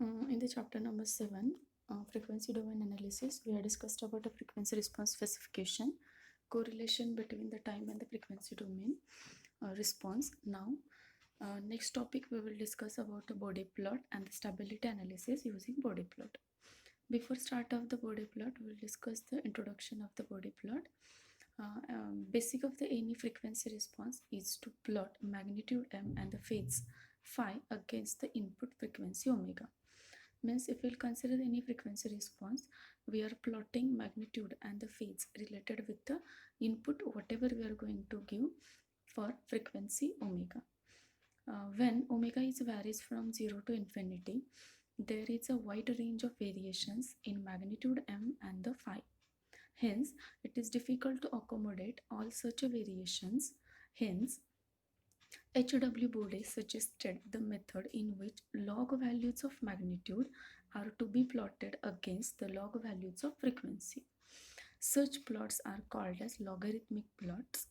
In the chapter number 7, frequency domain analysis, we have discussed about the frequency response specification, correlation between the time and the frequency domain response. Now, next topic we will discuss about the Bode plot and the stability analysis using Bode plot. Before start of the Bode plot, we will discuss the introduction of the Bode plot. Basic of the any frequency response is to plot magnitude m and the phase phi against the input frequency omega. Means if we'll consider any frequency response, we are plotting magnitude and the phase related with the input whatever we are going to give for frequency omega. When omega is varies from 0 to infinity, there is a wide range of variations in magnitude m and the phi. Hence, it is difficult to accommodate all such variations. Hence, H.W. Bode suggested the method in which log values of magnitude are to be plotted against the log values of frequency. Such plots are called as logarithmic plots.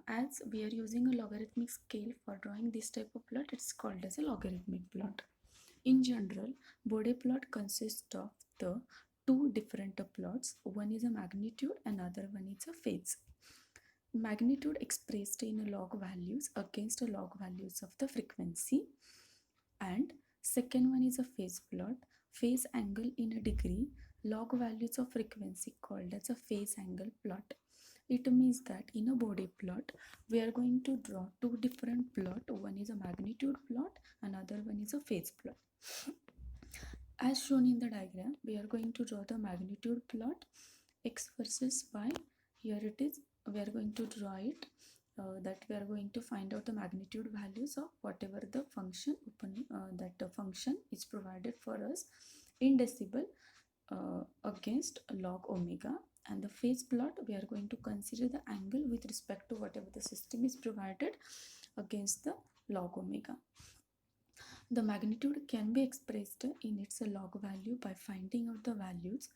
As we are using a logarithmic scale for drawing this type of plot, it's called as a logarithmic plot. In general, Bode plot consists of the two different plots. One is a magnitude, another one is a phase. Magnitude expressed in log values against log values of the frequency, and second one is a phase plot. Phase angle in a degree, log values of frequency called as a phase angle plot. It means that in a Bode plot, we are going to draw two different plot. One is a magnitude plot, another one is a phase plot. As shown in the diagram, we are going to draw the magnitude plot, x versus y. Here it is, we are going to draw it, that we are going to find out the magnitude values of whatever the function that the function is provided for us in decibel against log omega. And the phase plot, we are going to consider the angle with respect to whatever the system is provided against the log omega. The magnitude can be expressed in its log value by finding out the values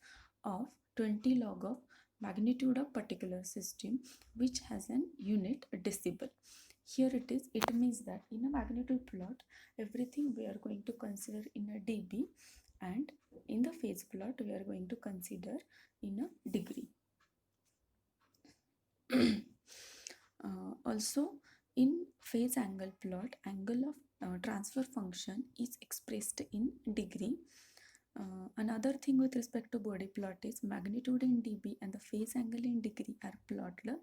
of 20 log of magnitude of particular system which has an unit decibel. Here it is, it means that in a magnitude plot, everything we are going to consider in a dB, and in the phase plot, we are going to consider in a degree. Also, in phase angle plot, angle of transfer function is expressed in degree. Another thing with respect to Bode plot is magnitude in dB and the phase angle in degree are plotted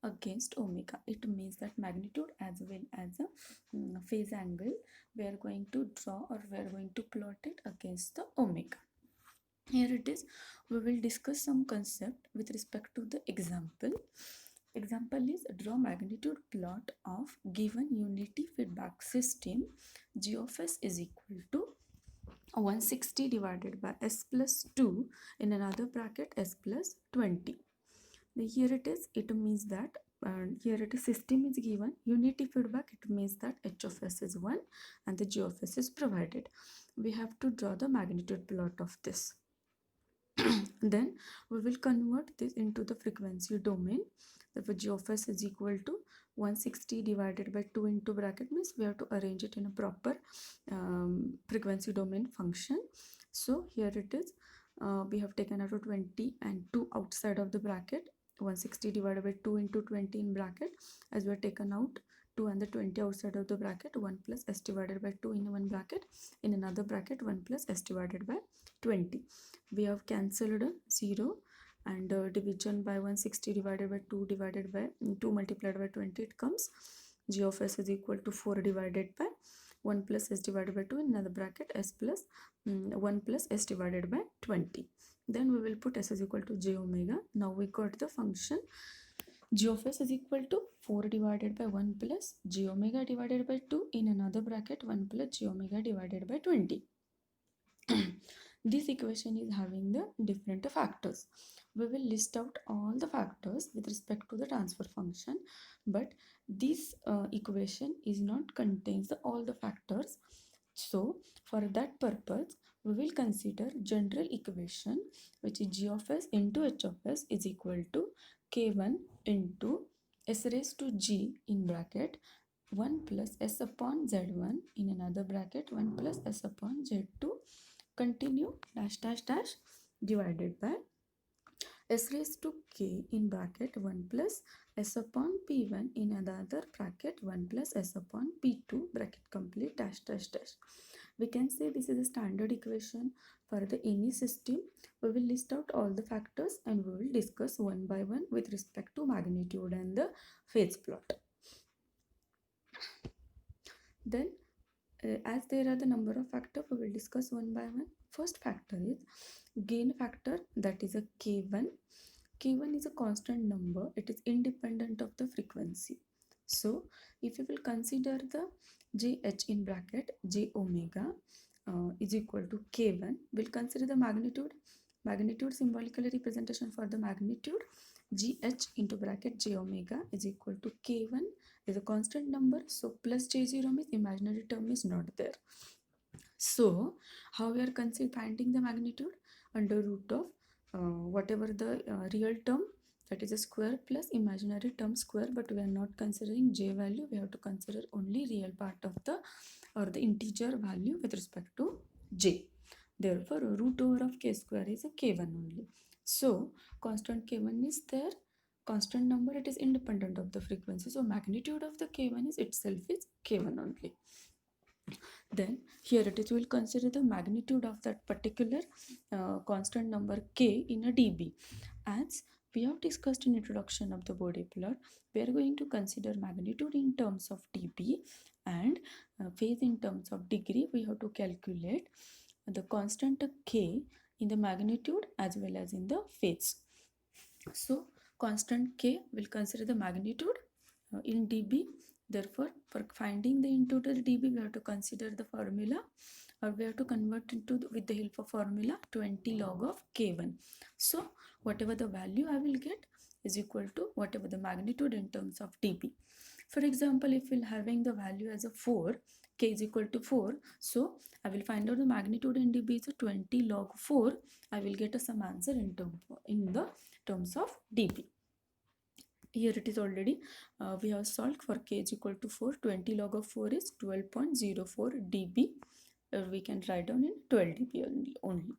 against omega. It means that magnitude as well as a phase angle, we are going to draw or we are going to plot it against the omega. Here it is, we will discuss some concept with respect to the example. Example is draw magnitude plot of given unity feedback system. G of s is equal to 160 divided by s plus 2 in another bracket s plus 20. Here it is, it means that here it is system is given unity feedback, it means that h of s is 1 and the g of s is provided. We have to draw the magnitude plot of this. Then we will convert this into the frequency domain. Therefore, g of s is equal to 160 divided by 2 into bracket, means we have to arrange it in a proper frequency domain function. So here it is, we have taken out 20 and 2 outside of the bracket. 160 divided by 2 into 20 in bracket, as we have taken out 2 and the 20 outside of the bracket. 1 plus s divided by 2 in one bracket, in another bracket 1 plus s divided by 20. We have cancelled 0 and division by 160 divided by 2 divided by 2 multiplied by 20, it comes g of s is equal to 4 divided by 1 plus s divided by 2 in another bracket s plus 1 plus s divided by 20. Then we will put s is equal to j omega. Now we got the function g of s is equal to 4 divided by 1 plus j omega divided by 2 in another bracket 1 plus j omega divided by 20. This equation is having the different factors. We will list out all the factors with respect to the transfer function, but this equation is not contains all the factors. So for that purpose, we will consider general equation, which is g of s into h of s is equal to k1 into s raised to g in bracket 1 plus s upon z1 in another bracket 1 plus s upon z2 continue dash dash dash divided by s raised to k in bracket 1 plus s upon p1 in another bracket 1 plus s upon p2 bracket complete dash dash dash. We can say this is a standard equation for the any system. We will list out all the factors and we will discuss one by one with respect to magnitude and the phase plot. Then as there are the number of factors, we will discuss one by one. First factor is gain factor, that is a k1. K1 is a constant number, it is independent of the frequency. So if you will consider the jh in bracket j omega is equal to k1, we'll consider the magnitude symbolically representation for the magnitude gh into bracket j omega is equal to k1 is a constant number, so plus j0 means imaginary term is not there. So how we are finding the magnitude? Under root of whatever the real term, that is a square plus imaginary term square, but we are not considering j value, we have to consider only real part of the or the integer value with respect to j. Therefore root over of k square is a k1 only. So constant k1 is there, constant number, it is independent of the frequency, so magnitude of the k1 is itself is k1 only. Then here it is, we will consider the magnitude of that particular constant number k in a dB. As we have discussed in introduction of the Bode plot, we are going to consider magnitude in terms of dB and phase in terms of degree. We have to calculate the constant k in the magnitude as well as in the phase. So constant k will consider the magnitude in dB. Therefore, for finding the into the dB, we have to consider the formula, or we have to convert into with the help of formula 20 log of k1. So whatever the value I will get is equal to whatever the magnitude in terms of dB. For example, if we're having the value as a 4, k is equal to 4, so I will find out the magnitude in dB is a 20 log 4. I will get some answer in the terms of dB. Here it is already, we have solved for k is equal to 4, 20 log of 4 is 12.04 dB. We can write down in 12 dB only.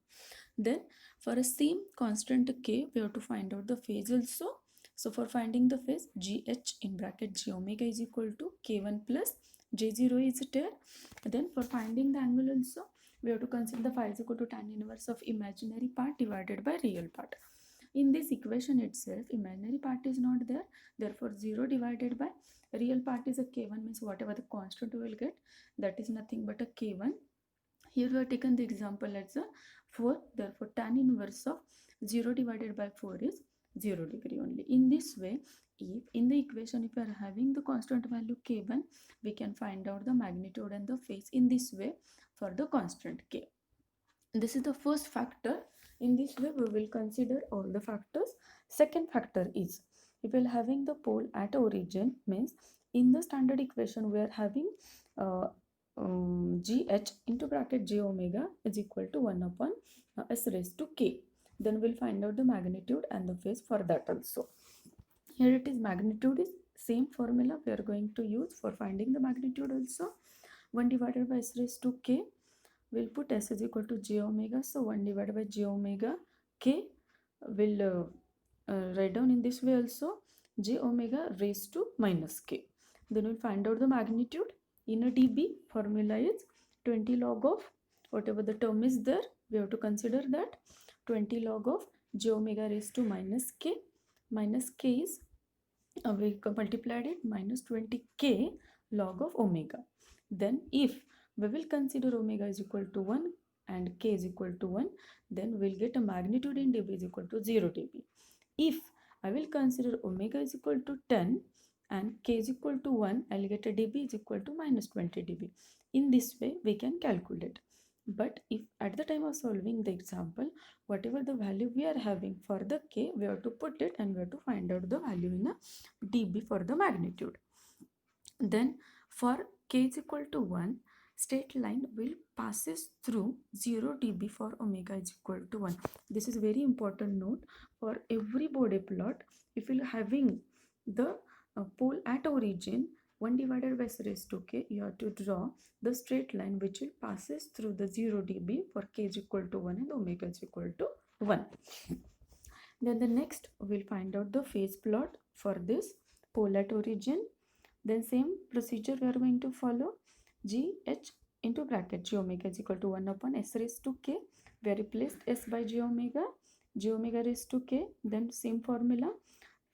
Then for a same constant k, we have to find out the phase also. So for finding the phase, gh in bracket j omega is equal to k1 plus j0 is there. Then for finding the angle also, we have to consider the phi is equal to tan inverse of imaginary part divided by real part. In this equation itself, imaginary part is not there, therefore 0 divided by real part is a k1, means whatever the constant we will get, that is nothing but a k1. Here we have taken the example as a 4, therefore tan inverse of 0 divided by 4 is 0 degree only. In this way, if in the equation if we are having the constant value k1, we can find out the magnitude and the phase in this way for the constant k. This is the first factor. In this way we will consider all the factors. Second factor is, if we are having the pole at origin, means in the standard equation we are having gh into bracket j omega is equal to 1 upon s raised to k. Then we'll find out the magnitude and the phase for that also. Here it is, magnitude is same formula we are going to use for finding the magnitude also. 1 divided by s raised to k, we'll put s is equal to j omega, so 1 divided by j omega k will write down in this way also, j omega raised to minus k. Then we'll find out the magnitude in a dB. Formula is 20 log of whatever the term is there, we have to consider that 20 log of j omega raised to minus k is we multiplied it minus 20k log of omega. Then if we will consider omega is equal to 1 and k is equal to 1, then we'll get a magnitude in dB is equal to 0 dB. If I will consider omega is equal to 10 and k is equal to 1, I'll get a dB is equal to minus 20 dB. In this way we can calculate. But if at the time of solving the example, whatever the value we are having for the k, we have to put it and we have to find out the value in a dB for the magnitude. Then for k is equal to 1, straight line will passes through 0 dB for omega is equal to 1. This is very important note for every Bode plot. If you are having the pole at origin, 1 divided by s raised to k, you have to draw the straight line which will passes through the 0 dB for k is equal to 1 and omega is equal to 1. Then the next we'll find out the phase plot for this pole at origin. Then same procedure we are going to follow. G h into bracket g omega is equal to 1 upon s raised to k. We replaced s by g omega raised to k. Then same formula.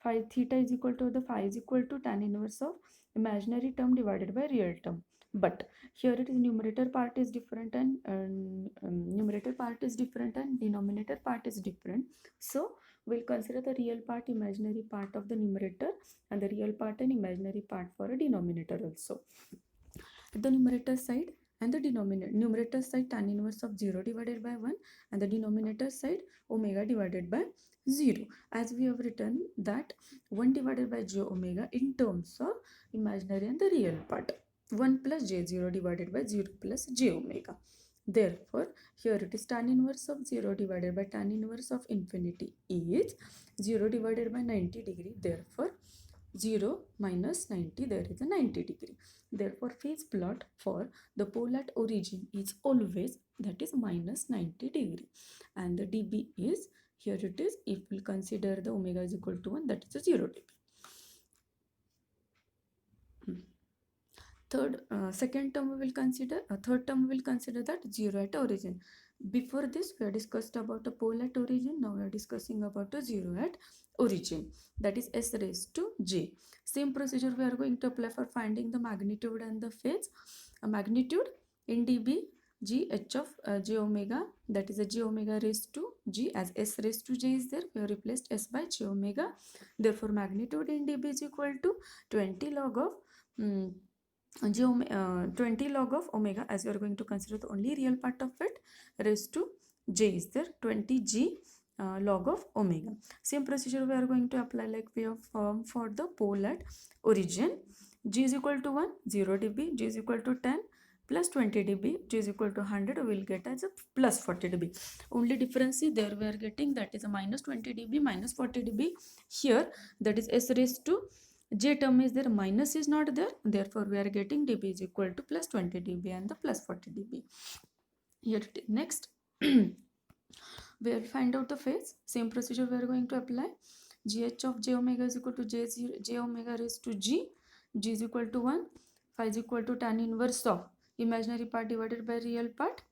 Phi theta is equal to the phi is equal to tan inverse of imaginary term divided by real term. But here it is numerator part is different and numerator part is different and denominator part is different. So we'll consider the real part, imaginary part of the numerator, and the real part and imaginary part for a denominator also. At the numerator side and the numerator side tan inverse of 0 divided by 1 and the denominator side omega divided by 0. As we have written that 1 divided by j omega in terms of imaginary and the real part. 1 plus j0 divided by 0 plus j omega. Therefore, here it is tan inverse of 0 divided by tan inverse of infinity is 0 divided by 90 degree. Therefore, 0 minus 90, there is a 90 degree. Therefore, phase plot for the pole at origin is always that is minus 90 degree. And the dB is, here it is, if we consider the omega is equal to 1, that is a 0 dB. Second term we will consider, third term we will consider that 0 at origin. Before this we have discussed about a pole at origin. Now we are discussing about a 0 at origin, that is s raised to j. Same procedure we are going to apply for finding the magnitude and the phase. A magnitude in dB, g h of j omega, that is a j omega raised to g, as s raised to j is there, we have replaced s by j omega. Therefore magnitude in dB is equal to 20 log of 20 log of omega, as we are going to consider the only real part of it, raised to j is there, 20 g log of omega. Same procedure we are going to apply like we have formed for the pole at origin. G is equal to 1, 0 dB, G is equal to 10 plus 20 dB, G is equal to 100, we will get as a plus 40 dB. Only difference is there we are getting, that is a minus 20 dB, minus 40 dB. Here that is s raised to j term is there, minus is not there, therefore we are getting dB is equal to plus 20 dB and the plus 40 dB. Here next we will find out the phase. Same procedure we are going to apply. Gh of j omega is equal to j omega raised to g, g is equal to 1, phi is equal to tan inverse of imaginary part divided by real part,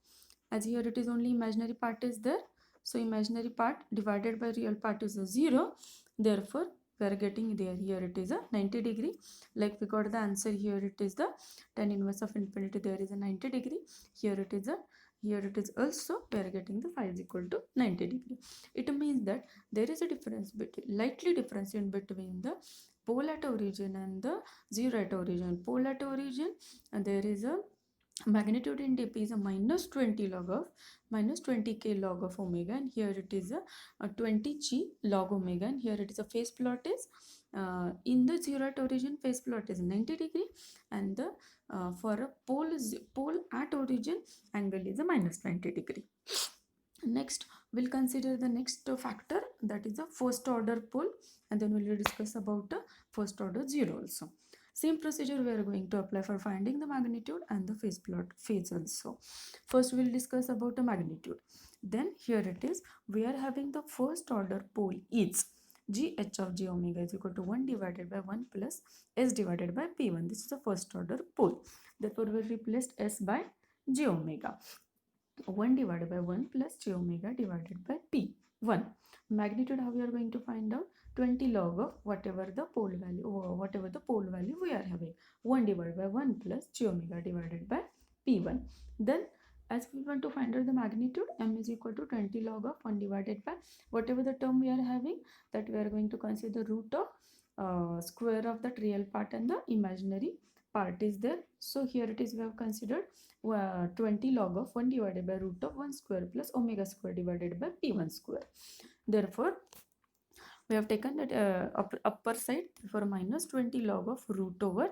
as here it is only imaginary part is there, so imaginary part divided by real part is a 0, therefore we are getting there, here it is a 90 degree, like we got the answer, here it is the tan inverse of infinity, there is a 90 degree, here it is also, we are getting the phi is equal to 90 degree. It means that there is a difference between, lightly difference in between the pole at origin and the 0 at origin. Pole at origin, and there is a magnitude in dB is a minus 20 log of minus 20k log of omega, and here it is a 20g log omega, and here it is a phase plot is in the 0 at origin phase plot is 90 degree, and the for a pole at origin angle is a minus 20 degree. Next we'll consider the next factor, that is the first order pole, and then we'll discuss about the first order 0 also. Same procedure we are going to apply for finding the magnitude and the phase plot phase also. First we'll discuss about the magnitude. Then here it is, we are having the first order pole is gh of j omega is equal to 1 divided by 1 plus s divided by p1. This is the first order pole. Therefore we replaced s by j omega. 1 divided by 1 plus j omega divided by p1. Magnitude, how we are going to find out? 20 log of whatever the pole value we are having. 1 divided by 1 plus j omega divided by p1. Then as we want to find out the magnitude, m is equal to 20 log of 1 divided by whatever the term we are having, that we are going to consider the root of square of that real part and the imaginary part is there. So here it is, we have considered 20 log of 1 divided by root of 1 square plus omega square divided by p1 square. Therefore we have taken that upper side for minus 20 log of root over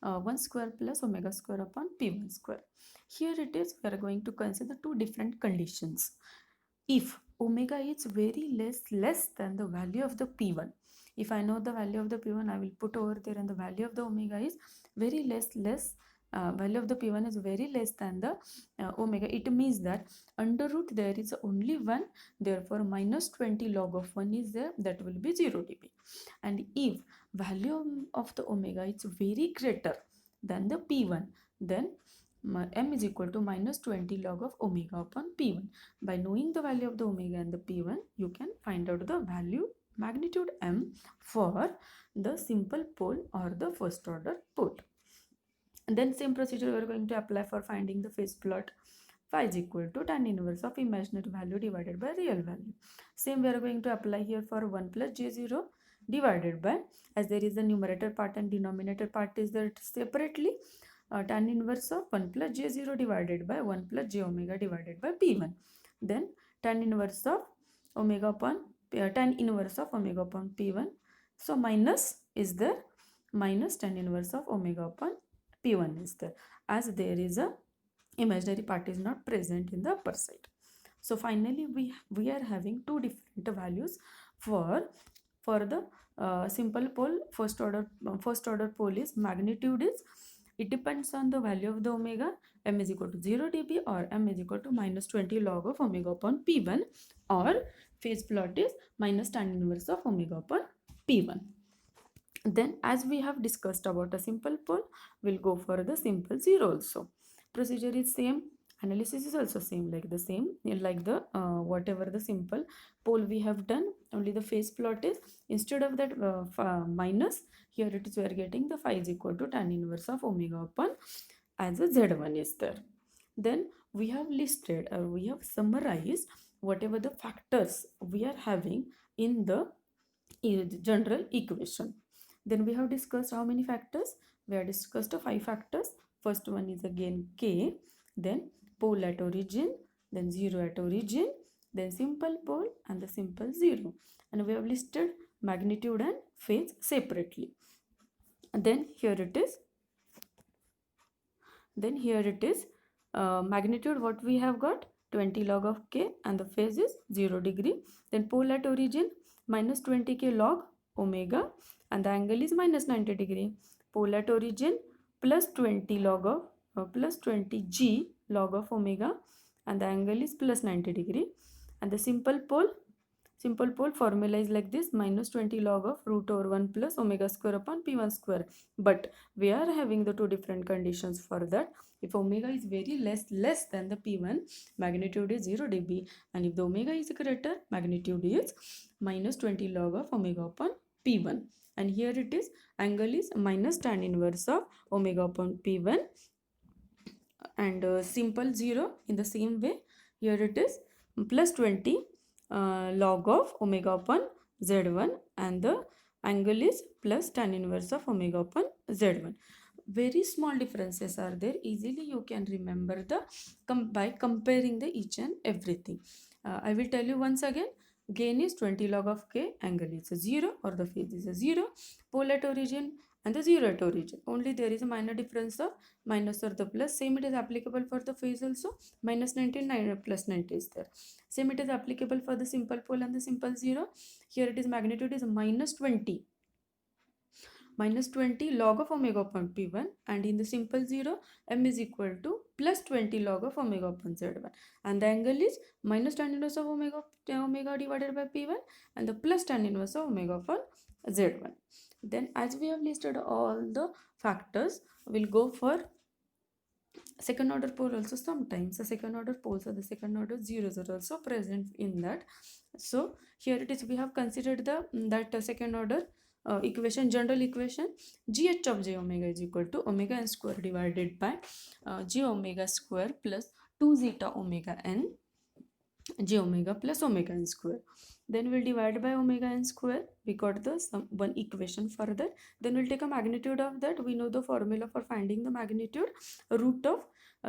1 square plus omega square upon p1 square. Here it is, we are going to consider two different conditions. If omega is very less than the value of the p1, if I know the value of the p1, I will put over there, and the value of the omega is very less value of the p1 is very less than the omega, it means that under root there is only 1, therefore minus 20 log of 1 is there, that will be 0 dB. And if value of the omega is very greater than the p1, then m is equal to minus 20 log of omega upon p1. By knowing the value of the omega and the p1, you can find out the value magnitude m for the simple pole or the first order pole. And then same procedure we are going to apply for finding the phase plot. Phi is equal to tan inverse of imaginary value divided by real value. Same we are going to apply here for 1 plus j0 divided by, as there is a numerator part and denominator part is there separately, tan inverse of 1 plus j0 divided by 1 plus j omega divided by p1. Then tan inverse of omega upon tan inverse of omega upon p1. So minus is there, minus tan inverse of omega upon p1 is there, as there is a imaginary part is not present in the upper side. So finally we are having two different values for the simple pole first order pole is magnitude is, it depends on the value of the omega, m is equal to 0 dB or m is equal to minus 20 log of omega upon p1, or phase plot is minus tan inverse of omega upon p1. Then as we have discussed about a simple pole, we'll go for the simple zero also. Procedure is same, analysis is also same, like the same, like the whatever the simple pole we have done, only the phase plot is, instead of that minus, here it is we are getting the phi is equal to tan inverse of omega upon, as a z1 is there. Then we have listed or we have summarized whatever the factors we are having in the general equation. Then we have discussed how many factors? We have discussed 5 factors. First one is again k, then pole at origin, then 0 at origin, then simple pole and the simple 0. And we have listed magnitude and phase separately. And then here it is. Then here it is magnitude, what we have got, 20 log of k, and the phase is 0 degree. Then pole at origin minus 20k log omega, and the angle is minus 90 degree. Pole at origin plus 20 log of plus 20 g log of omega, and the angle is plus 90 degree. And the simple pole formula is like this, minus 20 log of root over 1 plus omega square upon p1 square. But we are having the two different conditions for that. If omega is very less than the p1, magnitude is 0 dB, and if the omega is greater, magnitude is minus 20 log of omega upon p1. And here it is, angle is minus tan inverse of omega upon p1, and simple 0 in the same way, here it is plus 20 log of omega upon z1, and the angle is plus tan inverse of omega upon z1. Very small differences are there, easily you can remember the by comparing the each and everything. I will tell you once again. Gain is 20 log of k, angle is 0 or the phase is 0, pole at origin and the 0 at origin. Only there is a minor difference of minus or the plus. Same it is applicable for the phase also. Minus 90 plus 90 is there. Same it is applicable for the simple pole and the simple 0. Here it is magnitude is minus 20 log of omega upon p1, and in the simple 0 m is equal to plus 20 log of omega upon z1, and the angle is minus tan inverse of omega divided by p1, and the plus tan inverse of omega upon z1. Then as we have listed all the factors, we'll go for second order pole also. Sometimes the second order poles or the second order zeros are also present in that. So here it is, we have considered the that second order equation, general equation, gh of j omega is equal to omega n square divided by j omega square plus 2 zeta omega n j omega plus omega n square. Then we'll divide by omega n square. We got the one equation further. Then we'll take a magnitude of that. We know the formula for finding the magnitude, root of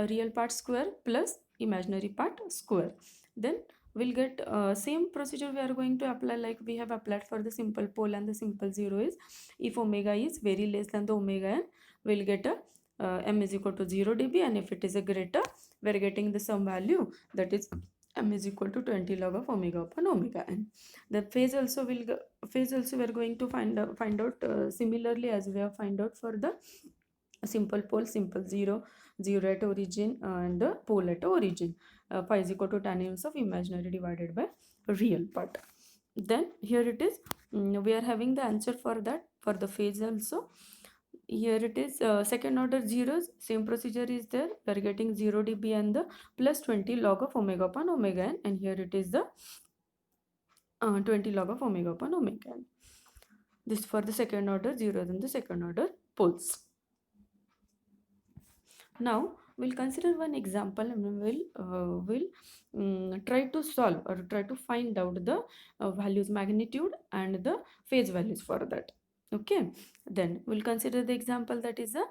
real part square plus imaginary part square. Then we'll get same procedure we are going to apply like we have applied for the simple pole and the simple 0 is, if omega is very less than the omega n, we'll get a m is equal to 0 dB, and if it is a greater, we're getting the sum value, that is m is equal to 20 log of omega upon omega n. The phase also we are going to find out similarly as we have find out for the a simple pole, simple 0, 0 at origin, and the pole at origin. Phi is equal to tan inverse of imaginary divided by real part. Then here it is, we are having the answer for that, for the phase also. Here it is, second order zeros, same procedure is there. We are getting 0 dB and the plus 20 log of omega upon omega n, and here it is the 20 log of omega upon omega n. This for the second order zeros and the second order poles. Now we'll consider one example, and we'll try to solve or try to find out the values, magnitude and the phase values for that. Okay, then we'll consider the example, that is a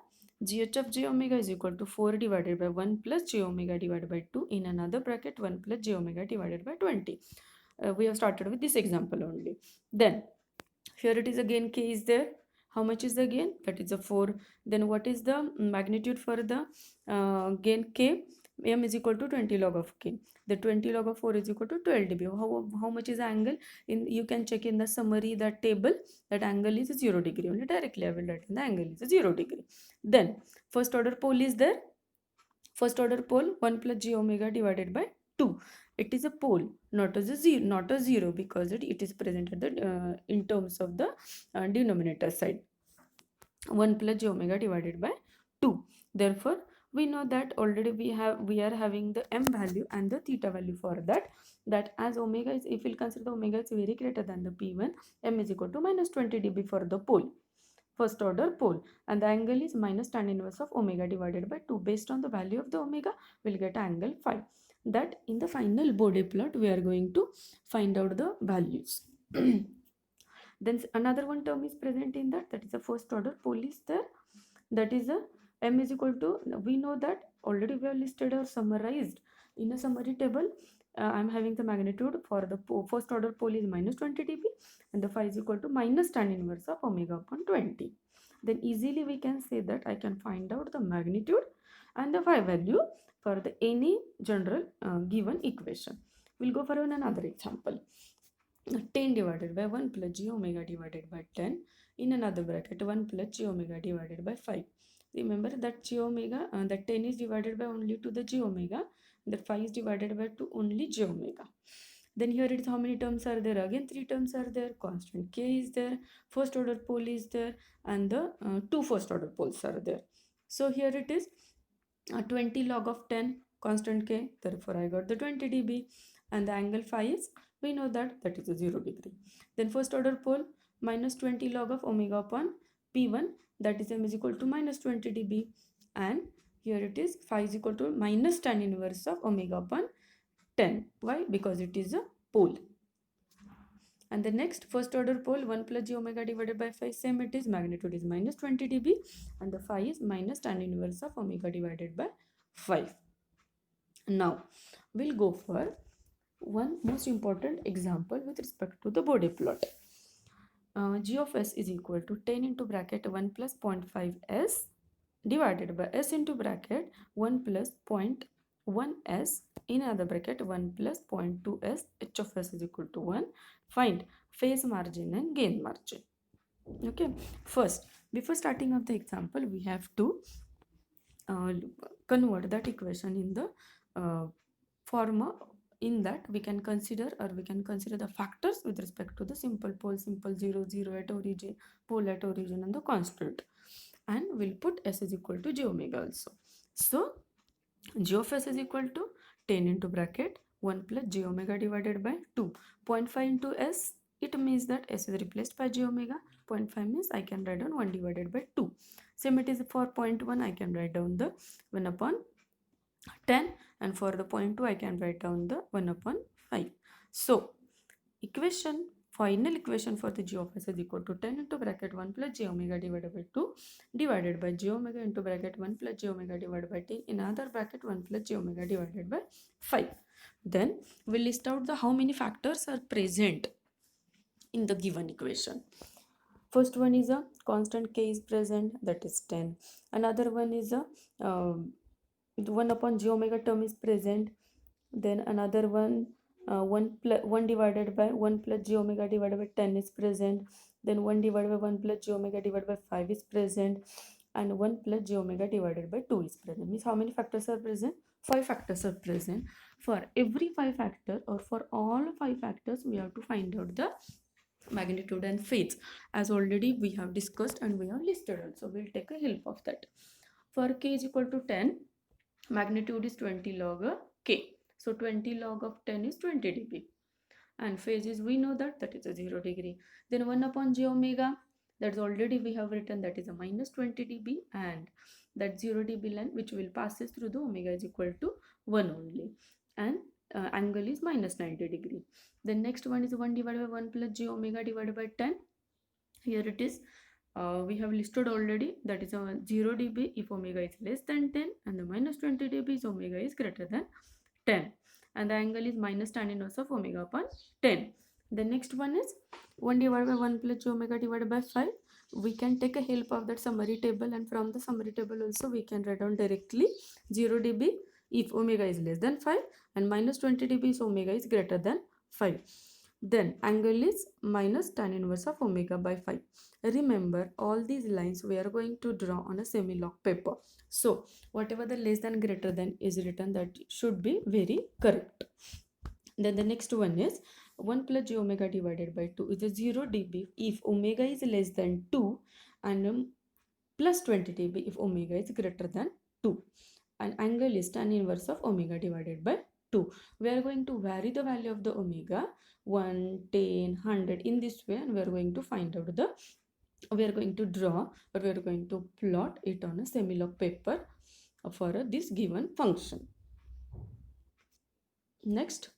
gh of j omega is equal to 4 divided by 1 plus j omega divided by 2 in another bracket 1 plus j omega divided by 20. We have started with this example only. Then here it is, again k is there. How much is the gain? That is a 4. Then what is the magnitude for the gain k? M is equal to 20 log of k. The 20 log of 4 is equal to 12 dB. How much is the angle? You can check in the summary, that table, that angle is 0 degree. Only directly I will write in the angle is 0 degree. Then first order pole is there. First order pole 1 plus j omega divided by 2. It is a pole, not as a zero, not a zero, because it is present at the in terms of the denominator side. 1 plus j omega divided by 2. Therefore, we know that already we are having the m value and the theta value for that. That as omega is, if we consider the omega is very greater than the p1, m is equal to minus 20 dB for the pole, first order pole, and the angle is minus tan inverse of omega divided by 2. Based on the value of the omega, we'll get angle phi. That in the final Bode plot we are going to find out the values. Then another one term is present in that, that is the first order pole is there. That is a m is equal to, we know that already we have listed or summarized in a summary table. I'm having the magnitude for the first order pole is minus 20 dB, and the phi is equal to minus tan inverse of omega upon 20. Then easily we can say that I can find out the magnitude and the phi value for the any general given equation. We'll go for another example. 10 divided by 1 plus j omega divided by 10 in another bracket 1 plus j omega divided by 5. Remember that j omega, that 10 is divided by only to the j omega, that 5 is divided by to only j omega. Then here it is, how many terms are there? Again 3 terms are there. Constant k is there, first order pole is there, and the two first order poles are there. So here it is 20 log of 10 constant k, therefore I got the 20 dB, and the angle phi is, we know that that is a 0 degree. Then first order pole minus 20 log of omega upon p1, that is m is equal to minus 20 dB, and here it is phi is equal to minus tan inverse of omega upon 10. Why? Because it is a pole. And the next first order pole 1 plus j omega divided by 5, same it is, magnitude is minus 20 dB, and the phi is minus tan inverse of omega divided by 5. Now we'll go for one most important example with respect to the Bode plot. G of s is equal to 10 into bracket 1 plus 0.5 s divided by s into bracket 1 plus 0.1 s in another bracket 1 plus 0.2 s. H of s is equal to 1. Find phase margin and gain margin. Okay, first before starting of the example, we have to convert that equation in the form. In that we can consider, or we can consider the factors with respect to the simple pole, simple 0, 0 at origin, pole at origin, and the constant, and we'll put s is equal to j omega also. So g of s is equal to 10 into bracket 1 plus j omega divided by 2. 0.5 into s, it means that s is replaced by j omega. 0.5 means I can write down 1 divided by 2. Same it is for 0.1, I can write down the 1 upon 10, and for the 0.2 I can write down the 1 upon 5. So equation, final equation for the g of s is equal to 10 into bracket 1 plus j omega divided by 2 divided by j omega into bracket 1 plus j omega divided by 10 in another bracket 1 plus j omega divided by 5. Then we list out the how many factors are present in the given equation. First one is a constant k is present, that is 10. Another one is a 1 upon j omega term is present. Then another one 1 divided by 1 plus j omega divided by 10 is present. Then 1 divided by 1 plus j omega divided by 5 is present. and 1 plus j omega divided by 2 is present. Means how many factors are present? 5 factors are present. For every 5 factor or for all 5 factors, we have to find out the magnitude and phase, as already we have discussed and we have listed also. We'll take a help of that. For k is equal to 10, magnitude is 20 log k. So 20 log of 10 is 20 dB. And phase is, we know that is a 0 degree. Then 1 upon j omega, that's already we have written, that is a minus 20 dB, and that 0 dB line which will passes through the omega is equal to 1 only, and angle is minus 90 degree. Then next one is 1 divided by 1 plus j omega divided by 10. Here it is, we have listed already, that is a 0 dB if omega is less than 10, and the minus 20 dB is omega is greater than 10, and the angle is minus tan inverse of omega upon 10. The next one is 1 divided by 1 plus j omega divided by 5. We can take a help of that summary table, and from the summary table also we can write down directly 0 dB if omega is less than 5, and minus 20 dB if omega is greater than 5. Then angle is minus tan inverse of omega by 5. Remember, all these lines we are going to draw on a semi-log paper. So whatever the less than greater than is written, that should be very correct. Then the next one is 1 plus j omega divided by 2 is a 0 dB if omega is less than 2, and plus 20 dB if omega is greater than 2. And angle is tan inverse of omega divided by 2. We are going to vary the value of the omega 1, 10, 100 in this way, and we are going to find out the, we are going to draw, or we are going to plot it on a semi-log paper for this given function. Next,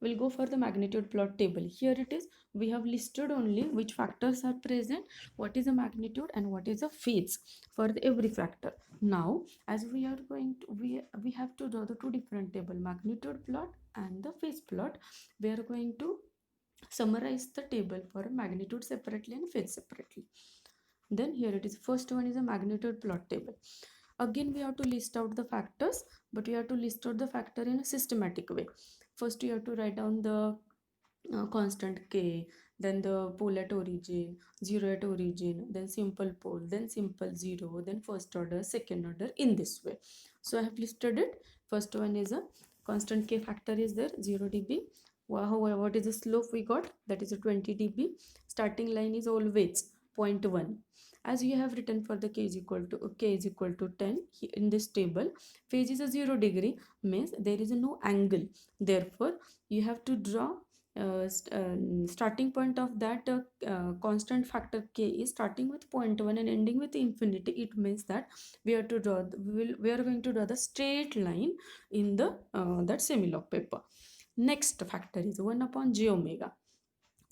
we'll go for the magnitude plot table. Here it is, we have listed only which factors are present, what is the magnitude and what is the phase for every factor. Now as we are going to, we have to draw the two different table, magnitude plot and the phase plot. We are going to summarize the table for magnitude separately and phase separately. Then here it is, first one is a magnitude plot table. Again we have to list out the factors, but we have to list out the factor in a systematic way. First you have to write down the constant k, then the pole at origin, 0 at origin, then simple pole, then simple 0, then first order, second order, in this way. So I have listed it. First one is a constant k factor is there, 0 dB. What is the slope we got? That is a 20 dB. Starting line is always 0.1. As you have written for the k is equal to 10 in this table, phase is a 0 degree, means there is no angle. Therefore you have to draw starting point of that constant factor k is starting with 0.1 and ending with infinity. It means that we have to draw we are going to draw the straight line in the that semi-log paper. Next factor is 1 upon j omega.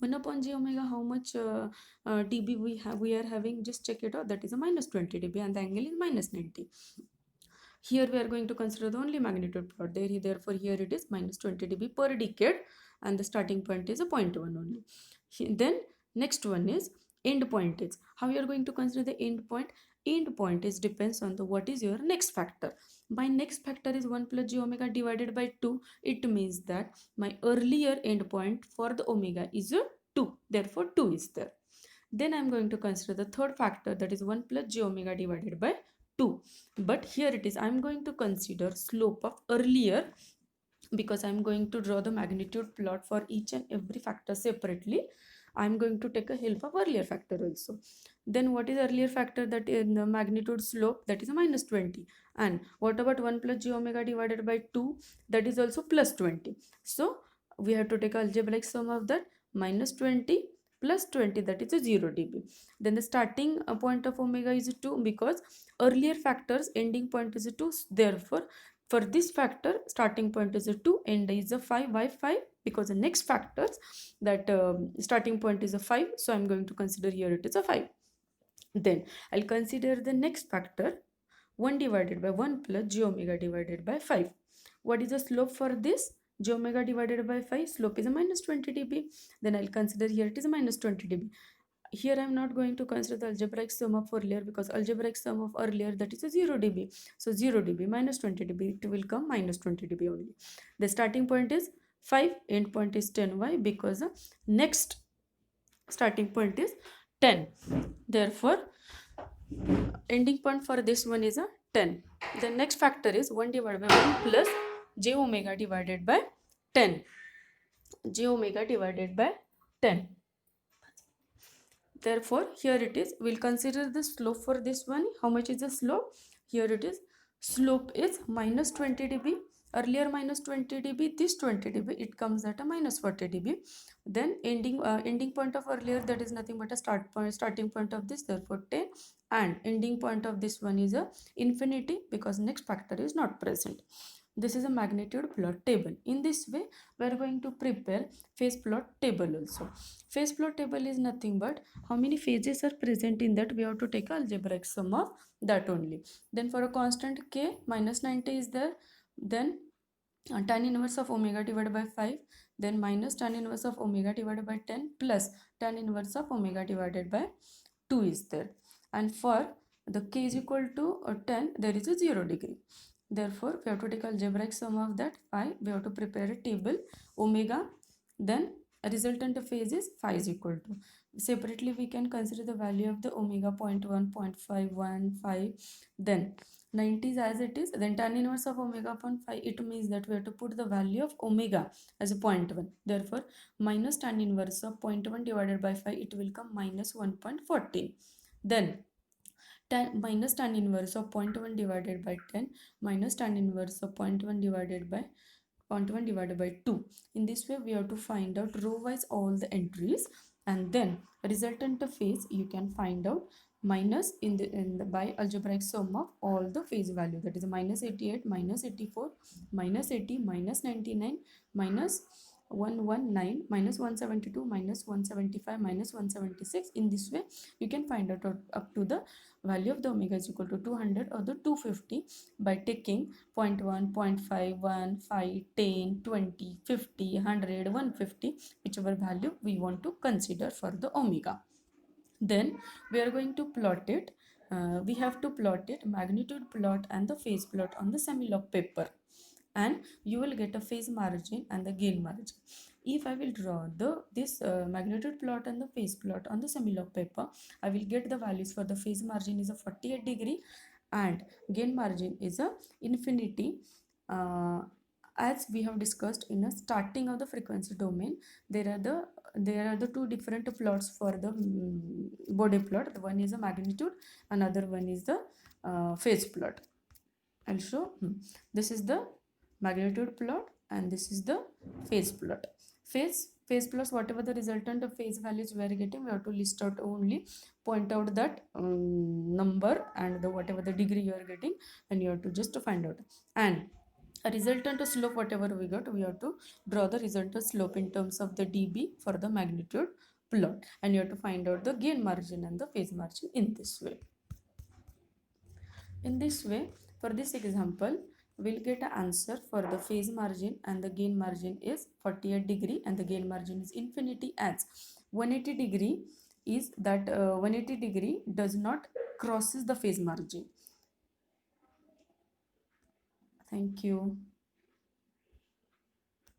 1 upon j omega, how much dB we are having, just check it out, that is a minus 20 dB, and the angle is minus 90. Here we are going to consider the only magnitude plot there, therefore here it is minus 20 dB per decade, and the starting point is a 0.1 only. Then next one is end point is, how you are going to consider the end point? End point is depends on the what is your next factor. My next factor is 1 plus j omega divided by 2. It means that my earlier end point for the omega is a 2, therefore 2 is there. Then I am going to consider the third factor, that is 1 plus j omega divided by 2. But here it is, I am going to consider slope of earlier, because I am going to draw the magnitude plot for each and every factor separately. I am going to take a help of earlier factor also. Then what is earlier factor? That in the magnitude slope, that is a minus 20. And what about 1 plus j omega divided by 2? That is also plus 20. So we have to take algebraic sum of that, minus 20 plus 20, that is a 0 dB. Then the starting point of omega is 2, because earlier factors ending point is 2. Therefore for this factor starting point is a 2, end is a 5. Why 5? Because the next factors that starting point is a 5, so I'm going to consider here it is a 5. Then I'll consider the next factor, 1 divided by 1 plus j omega divided by 5. What is the slope for this? J omega divided by 5, slope is a minus 20 dB. Then I'll consider here it is a minus 20 dB. Here I am not going to consider the algebraic sum of earlier, because algebraic sum of earlier, that is a 0 dB. So 0 dB minus 20 dB, it will come minus 20 dB only. The starting point is 5, end point is 10. Why? Because the next starting point is 10. Therefore ending point for this one is a 10. The next factor is 1 divided by 1 plus j omega divided by 10. J omega divided by 10. Therefore, here it is. We'll consider the slope for this one. How much is the slope? Here it is. Slope is minus 20 dB. Earlier minus 20 dB, this 20 dB, it comes at a minus 40 dB. Then ending point of earlier, that is nothing but a starting point of this, therefore 10. And ending point of this one is a infinity, because next factor is not present. This is a magnitude plot table. In this way, we are going to prepare phase plot table also. Phase plot table is nothing but how many phases are present in that. We have to take algebraic sum of that only. Then for a constant k, minus 90 is there. Then tan inverse of omega divided by 5. Then minus tan inverse of omega divided by 10 plus tan inverse of omega divided by 2 is there. And for the k is equal to 10, there is a 0 degree. Therefore, we have to take algebraic sum of that 5. We have to prepare a table omega. Then a resultant phase is phi is equal to. Separately, we can consider the value of the omega 0.1, 0.515. Then 90 is as it is. Then tan inverse of omega upon phi, it means that we have to put the value of omega as a 0.1. Therefore, minus tan inverse of 0.1 divided by phi, it will come minus 1.14. Then minus tan inverse of 0.1 divided by 10 minus tan inverse of 0.1 divided by 2. In this way, we have to find out row wise all the entries, and then resultant phase you can find out minus in the by algebraic sum of all the phase value, that is minus 88, minus 84, minus 80, minus 99, minus 119, minus 172, minus 175, minus 176. In this way, you can find out up to the value of the omega is equal to 200 or the 250 by taking 0.1, 0.5, 1, 5, 10, 20, 50, 100, 150, whichever value we want to consider for the omega. Then we are going to plot it. We have to plot it, magnitude plot and the phase plot on the semi-log paper, and you will get a phase margin and the gain margin. If I will draw this magnitude plot and the phase plot on the semi-log paper, I will get the values for the phase margin is a 48 degree and gain margin is a infinity. As we have discussed in the starting of the frequency domain, there are the two different plots for the Bode plot. The one is a magnitude, another one is the phase plot. I'll show. This is the magnitude plot and this is the phase plot. Phase plus whatever the resultant of phase values we are getting, we have to list out only, point out that number and the whatever the degree you are getting, and you have to just find out. And a resultant slope whatever we got, we have to draw the resultant slope in terms of the dB for the magnitude plot, and you have to find out the gain margin and the phase margin in this way. In this way, for this example, we'll get an answer for the phase margin and the gain margin is 48 degree and the gain margin is infinity, as 180 degree is that 180 degree does not crosses the phase margin. Thank you.